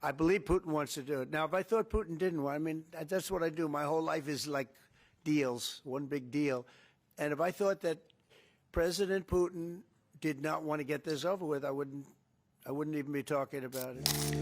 I believe Putin wants to do it. Now, if I thought Putin didn't want, I mean, that's what I do. My whole life is like deals, one big deal. And if I thought that President Putin did not want to get this over with, I wouldn't even be talking about it.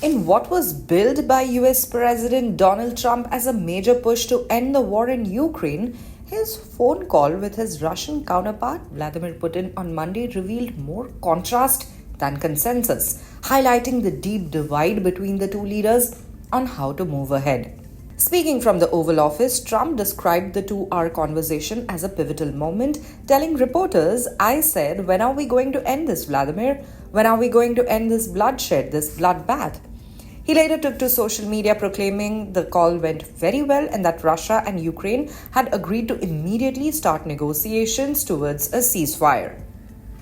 In what was billed by US President Donald Trump as a major push to end the war in Ukraine, his phone call with his Russian counterpart Vladimir Putin on Monday revealed more contrast than consensus, highlighting the deep divide between the two leaders on how to move ahead. Speaking from the Oval Office, Trump described the 2-hour conversation as a pivotal moment, telling reporters, "I said, when are we going to end this, Vladimir? When are we going to end this bloodshed, this bloodbath?" He later took to social media proclaiming the call went very well and that Russia and Ukraine had agreed to immediately start negotiations towards a ceasefire.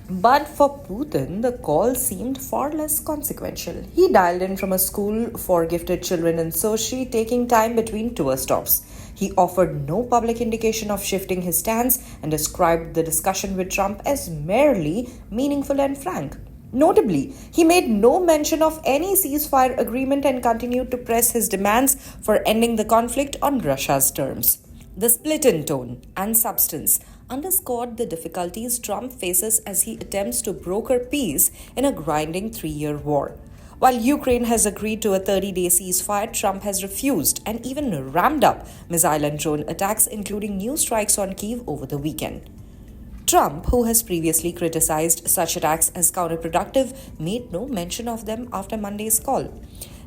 But for Putin, the call seemed far less consequential. He dialed in from a school for gifted children in Sochi, taking time between tour stops. He offered no public indication of shifting his stance and described the discussion with Trump as merely meaningful and frank. Notably, he made no mention of any ceasefire agreement and continued to press his demands for ending the conflict on Russia's terms. The split in tone and substance underscored the difficulties Trump faces as he attempts to broker peace in a grinding 3-year war. While Ukraine has agreed to a 30-day ceasefire, Trump has refused and even ramped up missile and drone attacks, including new strikes on Kyiv over the weekend. Trump, who has previously criticized such attacks as counterproductive, made no mention of them after Monday's call.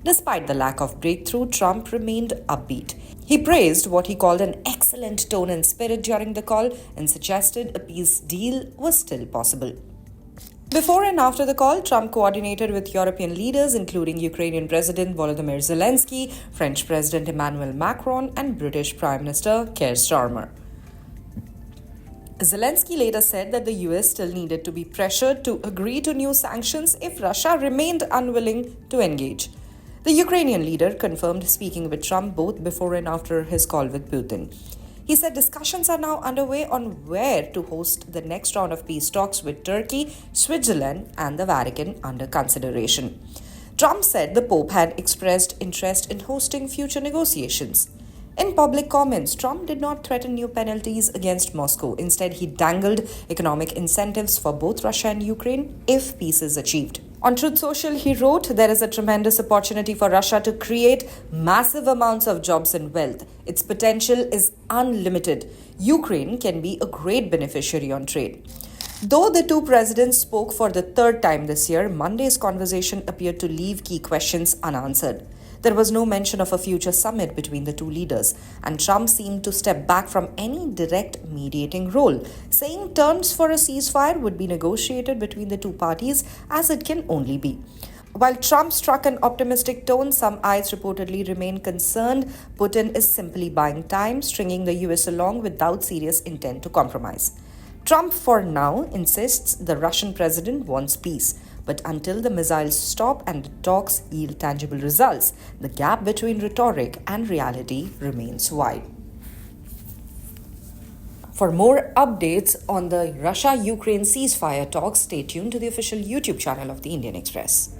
Despite the lack of breakthrough, Trump remained upbeat. He praised what he called an excellent tone and spirit during the call and suggested a peace deal was still possible. Before and after the call, Trump coordinated with European leaders, including Ukrainian President Volodymyr Zelensky, French President Emmanuel Macron, and British Prime Minister Keir Starmer. Zelensky later said that the US still needed to be pressured to agree to new sanctions if Russia remained unwilling to engage. The Ukrainian leader confirmed speaking with Trump both before and after his call with Putin. He said discussions are now underway on where to host the next round of peace talks with Turkey, Switzerland, and the Vatican under consideration. Trump said the Pope had expressed interest in hosting future negotiations. In public comments, Trump did not threaten new penalties against Moscow. Instead, he dangled economic incentives for both Russia and Ukraine if peace is achieved. On Truth Social, he wrote, "There is a tremendous opportunity for Russia to create massive amounts of jobs and wealth. Its potential is unlimited. Ukraine can be a great beneficiary on trade." Though the two presidents spoke for the third time this year, Monday's conversation appeared to leave key questions unanswered. There was no mention of a future summit between the two leaders, and Trump seemed to step back from any direct mediating role, saying terms for a ceasefire would be negotiated between the two parties as it can only be. While Trump struck an optimistic tone, some eyes reportedly remain concerned Putin is simply buying time, stringing the US along without serious intent to compromise. Trump, for now, insists the Russian president wants peace. But until the missiles stop and the talks yield tangible results, the gap between rhetoric and reality remains wide. For more updates on the Russia-Ukraine ceasefire talks, stay tuned to the official YouTube channel of the Indian Express.